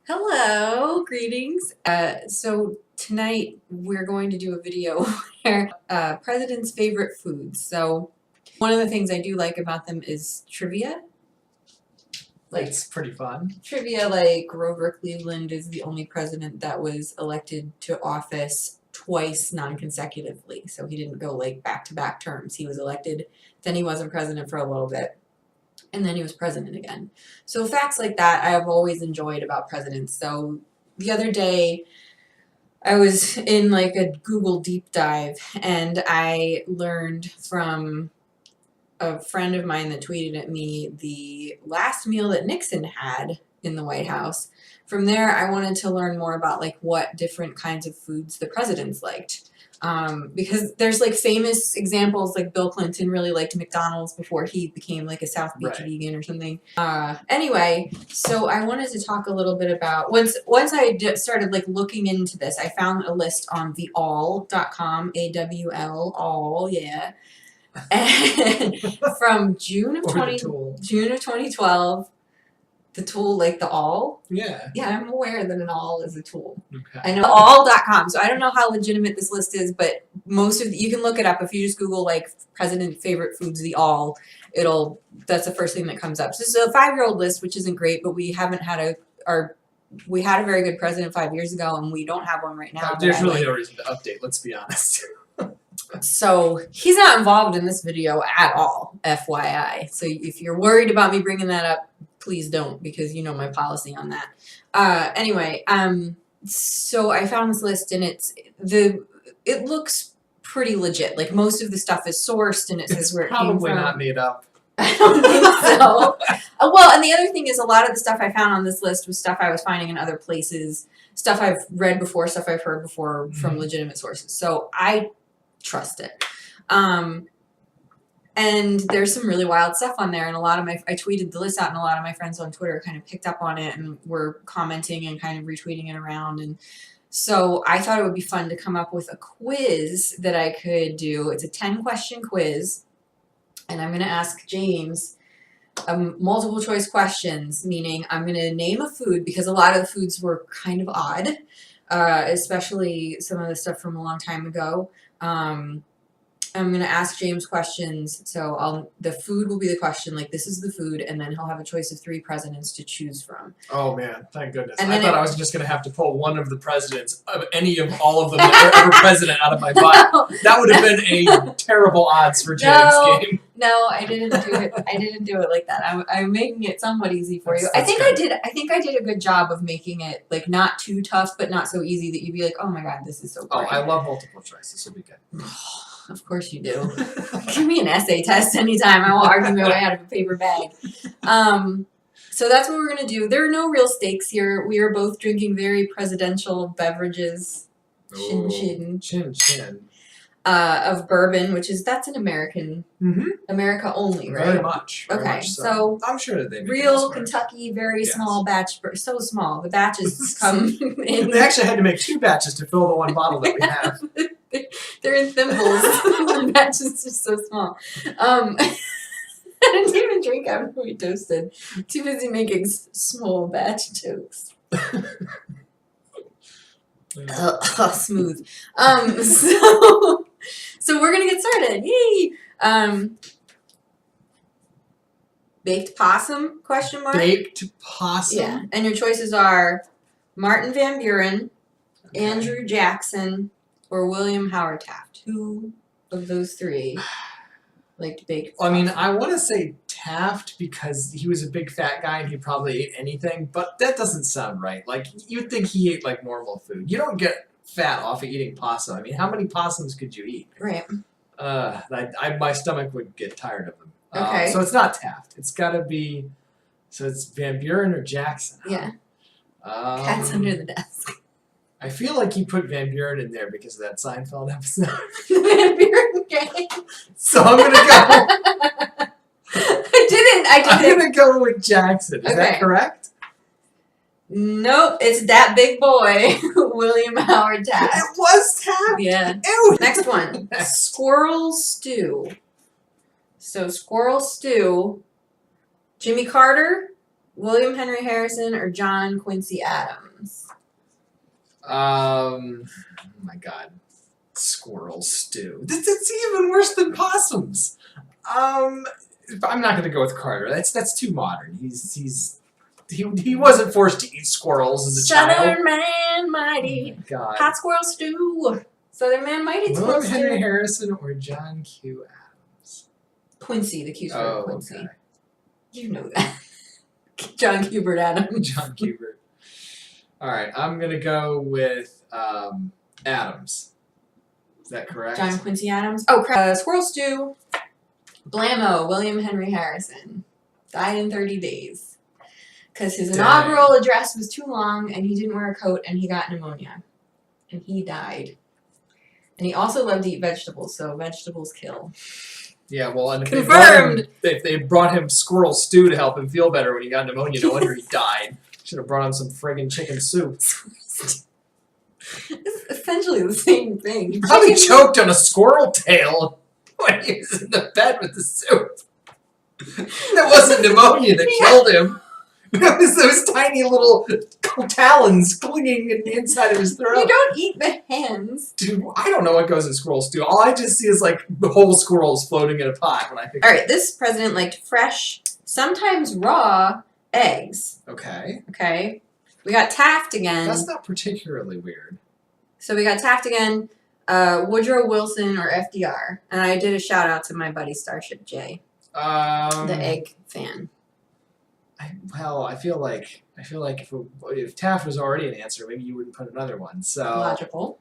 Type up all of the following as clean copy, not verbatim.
Hello, greetings. So tonight we're going to do a video where president's favorite foods. So one of the things I do like about them is trivia. It's pretty fun. Trivia, like Grover Cleveland is the only president that was elected to office twice non-consecutively. So he didn't go like back-to-back terms. He was elected, then he wasn't president for a little bit, and then he was president again. So facts like that I have always enjoyed about presidents. So the other day I was in like a Google deep dive and I learned from a friend of mine that tweeted at me the last meal that Nixon had in the White House. From there, I wanted to learn more about like what different kinds of foods the presidents liked. Because there's like famous examples, like Bill Clinton really liked McDonald's before he became like a South Beach vegan or something. Anyway, so I wanted to talk a little bit about once I started like looking into this, I found a list on theall.com, AWL, all, yeah. And from June of 2012, the tool, like the awl. Yeah. Yeah, I'm aware that an awl is a tool. Okay. I know all.com, so I don't know how legitimate this list is, but most of you can look it up if you just Google like president favorite foods, the awl. That's the first thing that comes up. So this is a 5-year-old list, which isn't great, but we haven't had we had a very good president 5 years ago, and we don't have one right now. There's really no reason to update. Let's be honest. So he's not involved in this video at all, FYI. So if you're worried about me bringing that up, please don't, because you know my policy on that. Anyway, so I found this list and it looks pretty legit. Like most of the stuff is sourced and it says where it came from. Probably not made up. I don't think so. Well, and the other thing is a lot of the stuff I found on this list was stuff I was finding in other places, stuff I've read before, stuff I've heard before from legitimate sources. So I trust it. And there's some really wild stuff on there, and I tweeted the list out, and a lot of my friends on Twitter kind of picked up on it and were commenting and kind of retweeting it around. And so I thought it would be fun to come up with a quiz that I could do. It's a 10-question quiz, and I'm going to ask James multiple choice questions, meaning I'm going to name a food, because a lot of the foods were kind of odd, especially some of the stuff from a long time ago. I'm going to ask James questions, so the food will be the question, like this is the food, and then he'll have a choice of 3 presidents to choose from. Oh man, thank goodness. And I thought I was just going to have to pull one of the presidents, of any of all of them that were ever president, out of my butt. No. That would have been a terrible odds for James' game. No, I didn't do it. I didn't do it like that. I'm making it somewhat easy for you. I think I did a good job of making it like not too tough, but not so easy that you'd be like, oh my god, this is so boring. Oh, I love multiple choice. This will be good. Of course you do. Give me an essay test anytime. I will argue my way out of a paper bag. So that's what we're going to do. There are no real stakes here. We are both drinking very presidential beverages. Chin. Of bourbon, that's an American, America only, right? Very much. Okay, so I'm sure that they make real Kentucky, very small batch, so small. The batches come in. They actually had to make 2 batches to fill the 1 bottle that we have. They're in thimbles. The batch is just so small. I didn't even drink after we toasted. Too busy making small batch jokes. Smooth. So we're gonna get started. Yay! Baked possum? Question mark. Baked possum. Yeah, and your choices are Martin Van Buren, Andrew Jackson, or William Howard Taft. Who of those 3 liked baked possum? I mean, I want to say Taft because he was a big fat guy and he probably ate anything, but that doesn't sound right. Like, you'd think he ate like normal food. You don't get fat off of eating possum. I mean, how many possums could you eat? Right. My stomach would get tired of them. Okay. So it's not Taft. It's got to be. So it's Van Buren or Jackson. Yeah. Cat's under the desk. I feel like he put Van Buren in there because of that Seinfeld episode. Van Buren game. So I'm gonna go. I didn't. I'm gonna go with Jackson. Is that correct? Nope, it's that big boy, William Howard Taft. It was Taft? Yeah. Ew. Next one. Squirrel stew. So squirrel stew, Jimmy Carter, William Henry Harrison or John Quincy Adams? Oh my god. Squirrel stew. That's even worse than possums. I'm not gonna go with Carter. That's too modern. He wasn't forced to eat squirrels as a child. Southern Man Mighty. Oh my god. Hot squirrel stew. Southern Man Mighty squirrel William Henry stew. Harrison or John Q. Adams? Quincy, the Q for Oh, Quincy. okay. You know that. John Hubert Adams. John Hubert. Alright, I'm gonna go with Adams. Is that correct? John Quincy Adams. Oh, crap. Squirrel stew. Blammo, William Henry Harrison. Died in 30 days. Because his inaugural address was too long and he didn't wear a coat and he got pneumonia. And he died. And he also loved to eat vegetables, so vegetables kill. Yeah, well, and Confirmed! If they brought him squirrel stew to help him feel better when he got pneumonia, no wonder he died. Should have brought him some friggin' chicken soup. It's essentially the same thing. He probably choked on a squirrel tail when he was in the bed with the soup. That wasn't pneumonia that killed him. It was those tiny little talons clinging in the inside of his throat. You don't eat the hands. Dude, I don't know what goes in squirrel stew. All I just see is like whole squirrels floating in a pot when I think. Alright, this president liked fresh, sometimes raw, eggs. Okay. Okay? We got Taft again. That's not particularly weird. So we got Taft again, Woodrow Wilson or FDR. And I did a shout out to my buddy Starship J, the egg fan. I feel like if Taft was already an answer, maybe you wouldn't put another one. So Logical.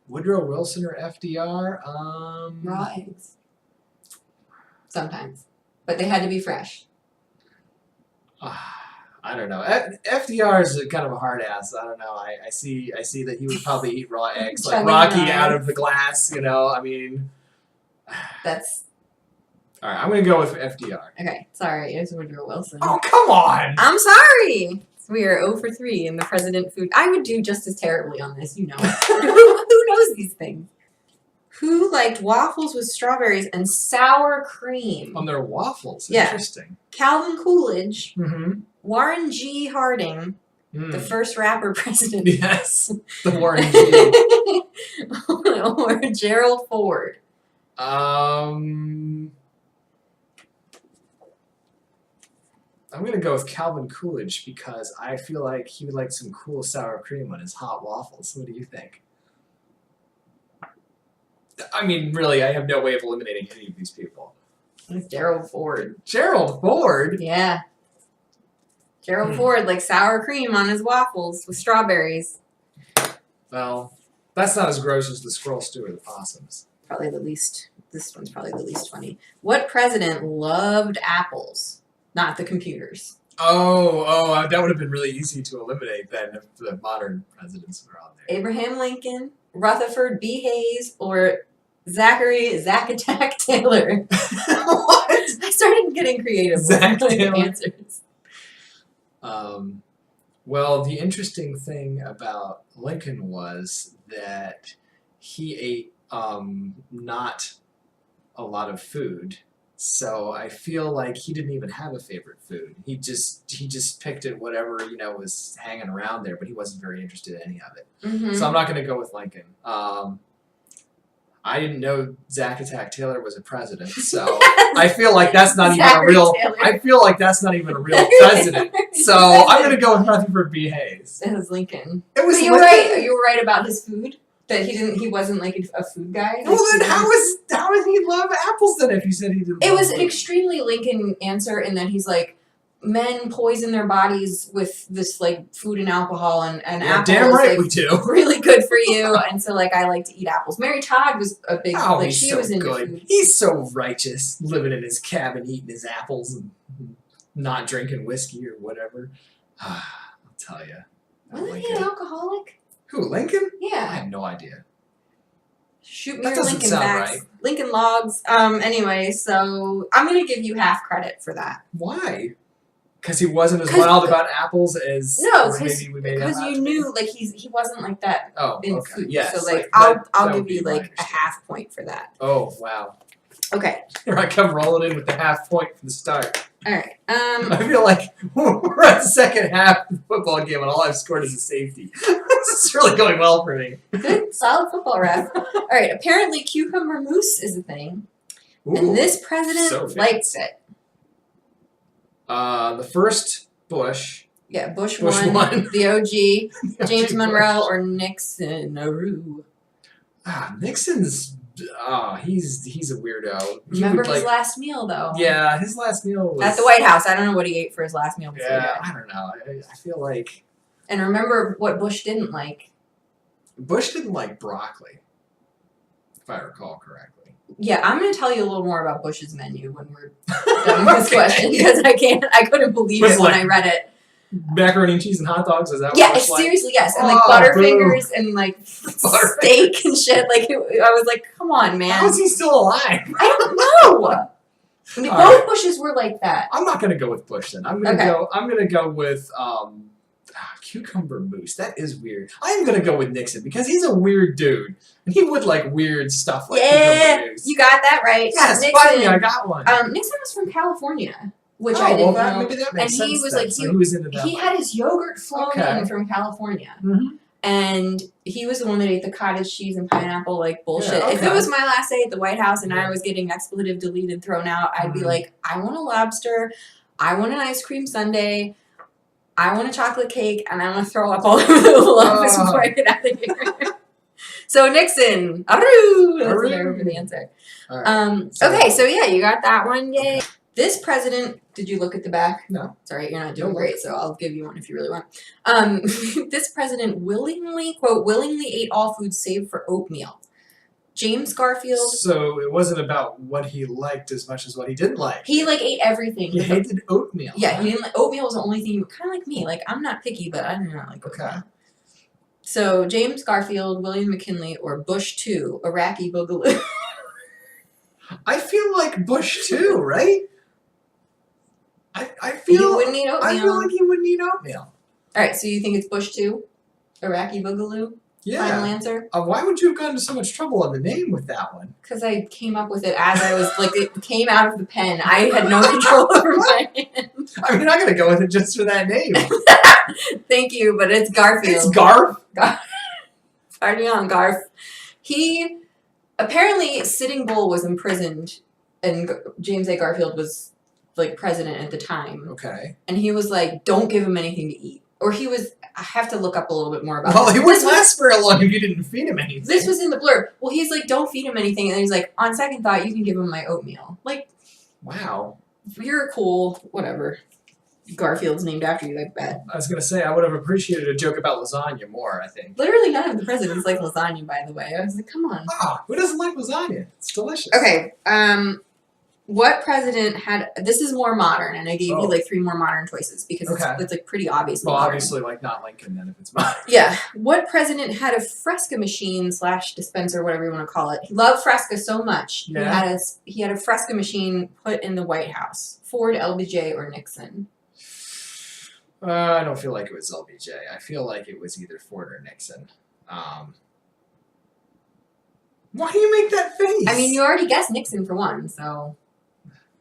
Woodrow Wilson or FDR? Raw eggs. Sometimes. But they had to be fresh. I don't know. FDR is kind of a hard ass. I don't know. I see that he would probably eat raw eggs, like Rocky out of the glass. You know, I mean. That's. All right, I'm gonna go with FDR. Okay, sorry, it was Woodrow Wilson. Oh, come on! I'm sorry! We are 0 for 3 in the president food. I would do just as terribly on this, you know. Who knows these things? Who liked waffles with strawberries and sour cream? On their waffles? Yeah. Interesting. Calvin Coolidge, Mm-hmm. Warren G. Harding, the first rapper president. Yes, the Warren G. or Gerald Ford. I'm gonna go with Calvin Coolidge because I feel like he would like some cool sour cream on his hot waffles. What do you think? I mean, really, I have no way of eliminating any of these people. It's Gerald Ford. Gerald Ford? Yeah. Gerald Ford likes sour cream on his waffles with strawberries. Well, that's not as gross as the squirrel stew or the possums. Probably the least. This one's probably the least funny. What president loved apples? Not the computers. Oh, that would have been really easy to eliminate then if the modern presidents were on there. Abraham Lincoln, Rutherford B. Hayes, or Zachary Zackattack Taylor. What? I started getting creative Zach with Taylor. the answers. Well, the interesting thing about Lincoln was that he ate not a lot of food. So I feel like he didn't even have a favorite food. He just picked at whatever, was hanging around there, but he wasn't very interested in any of it. Mm-hmm. So I'm not going to go with Lincoln. I didn't know Zackattack Taylor was a president, so I feel like that's not even a real. Taylor. I feel like that's not even a real president. So I'm going to go with Rutherford B. Hayes. It was Lincoln. It was But you were Lincoln? right. You were right about his food. That he wasn't like a food guy. Well, then how does he love apples then if you said he didn't? It love was an food? extremely Lincoln answer in that he's like, men poison their bodies with this like food and alcohol, and Yeah, apple damn is right like we do. really good for you, and so like I like to eat apples. Mary Todd was a big Oh, like he's she so was into good. food. He's so righteous, living in his cabin, eating his apples, and not drinking whiskey or whatever. I'll tell you. Wasn't he an alcoholic? Who, Lincoln? I Yeah. have no idea. Shoot me That your doesn't Lincoln sound facts. right. Lincoln logs. Anyway, so I'm gonna give you half credit for that. Why? Because he wasn't as 'Cause wild about apples as because maybe we made him out you to be. knew like he wasn't like that Oh, in okay. food. Yes. So like that I'll would give be you my like a understanding. half point for that. Oh, wow. Okay. Here I come rolling in with the half point from the start. All right. I feel like we're at the second half of the football game and all I've scored is a safety. This is really going well for me. Good, solid football ref. All right. Apparently, cucumber mousse is a thing, and this president so fancy. likes it. The first Bush. Yeah, Bush Bush won. won. The OG, James Bush. Monroe or Nixon. Naroo. Nixon's. He's a weirdo. He Remember would, his like, last meal though. Yeah, his last meal was At the White House. I don't know what he ate for his last meal. Yeah, I don't know. I feel like And remember what Bush didn't like. Bush didn't like broccoli, if I recall correctly. Yeah, I'm going to tell you a little more about Bush's menu when we're done with this question because I couldn't believe Was it when like- I read it. Macaroni and cheese and hot dogs, is that what Yeah, Bush liked? seriously, yes, and like Oh, Butterfingers and like Butterfingers. steak and shit. Like I was like, come on, man. How is he still alive? I don't know. I mean, All both right. Bushes were like that. I'm not gonna go with Bush then. I'm gonna go with cucumber mousse. That is weird. I'm gonna go with Nixon because he's a weird dude and he would like weird stuff like Yeah, cucumber mousse. you got that right. Yes, Nixon. finally I got one. Nixon was from California, which Oh, I didn't well, know. maybe that makes And he sense was then. like, So he was into that. He had his yogurt flown Okay. in from California. Mm-hmm. And he was the one that ate the cottage cheese and pineapple like bullshit. Yeah, If okay. it was my last day at the White House and Yeah. I was getting expletive deleted thrown out, I'd be Mhm. like, I want a lobster, I want an ice cream sundae, I want a chocolate cake, and I want to throw up all over the Oval Office before I get out of here. So Nixon, aroo, that's what I remember the answer. All right. Okay, so yeah, you got that one. Yay. This president, did you look at the back? No. Sorry, you're not doing No. great, so I'll give you one if you really want. This president willingly, quote, willingly ate all foods save for oatmeal. James Garfield, So it wasn't about what he liked as much as what he didn't like. he like ate everything. He hated oatmeal. Yeah, he didn't like, oatmeal was the only thing, kind of like me. Like, I'm not picky, but I do not like oatmeal. Okay. So James Garfield, William McKinley, or Bush 2, Iraqi Boogaloo. I feel like Bush too, right? I He feel wouldn't eat oatmeal. I feel like he wouldn't eat oatmeal. Alright, so you think it's Bush 2? Iraqi Boogaloo? Final Yeah. answer? Why would you have gone to so much trouble on the name with that one? Because I came up with it as I was, like, it came out of the pen. I had no control over my hand. I mean, I'm gonna go with it just for that name. Thank you, but it's Garfield. It's Garf. Party on, Garf. He, apparently, Sitting Bull was imprisoned, and James A. Garfield was, like, president at the time. Okay. And he was like, don't give him anything to eat. Or he was, I have to look up a little bit more about Well, this. he This wouldn't was- last very long if you didn't feed him anything. This was in the blurb. Well, he's like, don't feed him anything. And then he's like, on second thought, you can give him my oatmeal. Like, Wow. you're cool, whatever. Garfield's named after you, I bet. I was gonna say I would have appreciated a joke about lasagna more. I think. Literally none of the presidents like lasagna, by the way. I was like, come on. Ah, who doesn't like lasagna? It's delicious. Okay, what president had, this is more modern, and I gave you Oh. like 3 more modern choices because Okay. it's like pretty obviously Well, modern. obviously, like not Lincoln then, if it's mine. Yeah. What president had a Fresca machine / dispenser, whatever you want to call it? He loved Fresca so much. Yeah. He had a Fresca machine put in the White House. Ford, LBJ, or Nixon? I don't feel like it was LBJ. I feel like it was either Ford or Nixon. Why do you make that face? I mean, you already guessed Nixon for one, so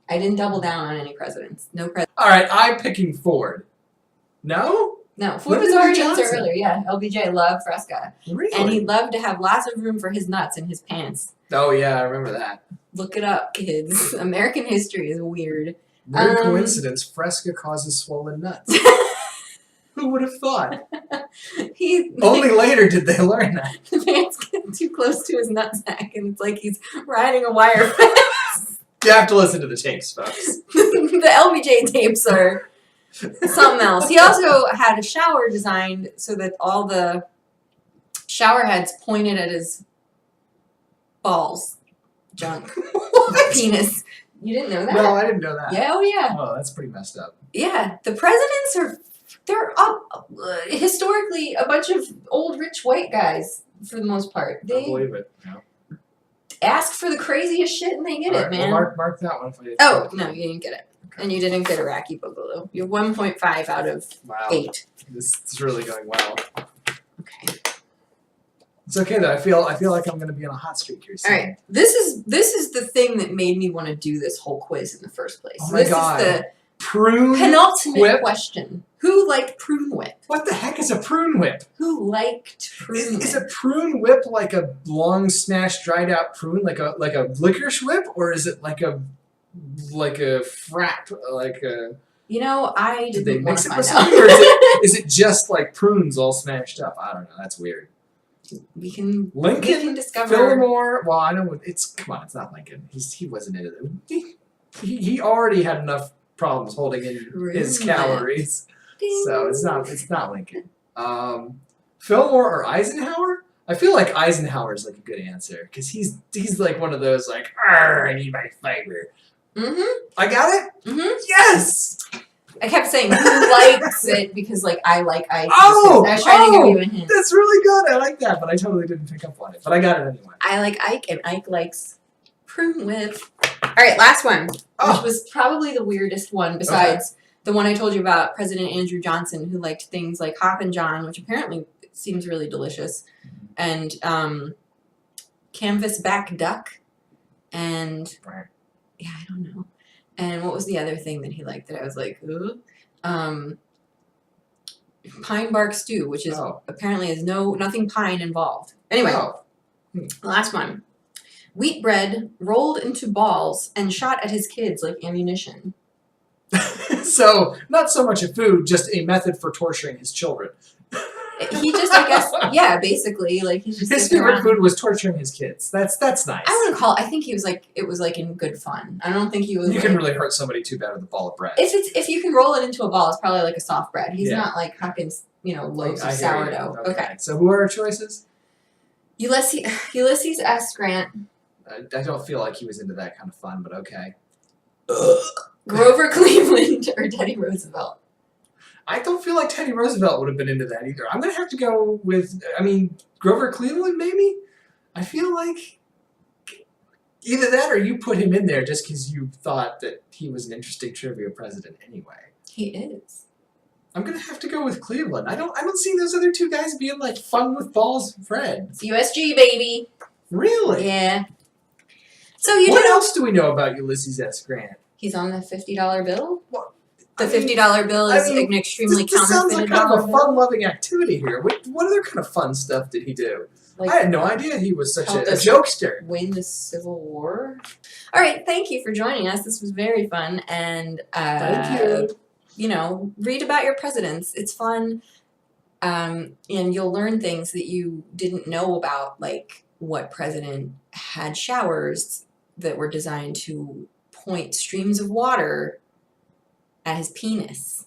I didn't double down on any presidents. No president. All right, I'm picking Ford. No? No, Ford was Lyndon already Johnson. answered earlier. Yeah, LBJ loved Fresca. Really? And he loved to have lots of room for his nuts in his pants. Oh yeah, I remember that. Look it up, kids. American history is weird. Weird coincidence. Fresca causes swollen nuts. Who would have thought? Only later did they learn that. The pants get too close to his nutsack, and it's like he's riding a wire fence. You have to listen to the tapes, folks. The LBJ tapes are something else. He also had a shower designed so that all the shower heads pointed at his balls, junk, penis. You didn't know that? No, I didn't know that. Yeah, oh yeah. Oh, that's pretty messed up. Yeah, the presidents they're historically a bunch of old rich white guys for the most part. I They believe it. No. ask for the craziest shit and they get All it, right, man. well, mark that one. If I Oh, no, you didn't get it. And you didn't get Iraqi Boogaloo. You're 1.5 out of Wow. 8. This is really going well. Okay. It's okay though. I feel like I'm gonna be on a hot streak here soon. All right, this is the thing that made me want to do this whole quiz in the first place. Oh So my this God. is the Prune penultimate whip? question. Who liked prune whip? What the heck is a prune whip? Who liked prune whip? Is a prune whip like a long smashed dried out prune, like a licorice whip, or is it like a frap, like a? You know, I Did they didn't want mix to it find with out. something, or is it just like prunes all smashed up? I don't know. That's weird. we can Lincoln, discover. Fillmore. Well, I know it's. Come on, it's not Lincoln. He wasn't into it. He already had enough problems holding in his Prune whip. calories, Ding. so it's not Lincoln. Fillmore or Eisenhower? I feel like Eisenhower is like a good answer because he's like one of those like, I need my fiber. Mm-hmm. I got it. Mm-hmm. Yes. I kept saying who likes it because like I like ice. Oh, I was trying to give you a hint. That's really good. I like that, but I totally didn't pick up on it. But I got it anyway. I like Ike and Ike likes prune whip. All right, last one, which was probably the weirdest one besides the one I told you about, President Andrew Johnson, who liked things like Hoppin' John, which apparently seems really delicious, and canvasback duck, and yeah, I don't know. And what was the other thing that he liked that I was like, ooh? Pine bark stew, which is apparently has nothing pine involved. Anyway, last one. Wheat bread rolled into balls and shot at his kids like ammunition. So not so much a food, just a method for torturing his children. He just, I guess, yeah, basically, like he's just his sitting favorite around. food was torturing his kids. That's nice. I wouldn't call. I think he was like it was like in good fun. I don't think he was. You like, can really hurt somebody too bad with a ball of bread. If you can roll it into a ball, it's probably like a soft bread. He's Yeah. not like Huckins, loaves I of hear you. sourdough. Okay. So who are our choices? Ulysses S. Grant, I don't feel like he was into that kind of fun, but okay. Grover Cleveland, or Teddy Roosevelt. I don't feel like Teddy Roosevelt would have been into that either. I'm going to have to go with, Grover Cleveland maybe? I feel like either that or you put him in there just because you thought that he was an interesting trivia president anyway. He is. I'm going to have to go with Cleveland. I don't see those other two guys being like fun with balls of bread. It's USG, baby. Really? Yeah. So what else do we know about Ulysses S. Grant? He's on the $50 bill. What? The $50 bill is an extremely this sounds like counterfeited kind dollar of a bill. fun-loving activity here. What other kind of fun stuff did he do? Like, I had no idea he was such a helped us jokester. Win the Civil War. All right, thank you for joining us. This was very fun, and Thank you. Read about your presidents. It's fun, and you'll learn things that you didn't know about, like what president had showers that were designed to point streams of water at his penis.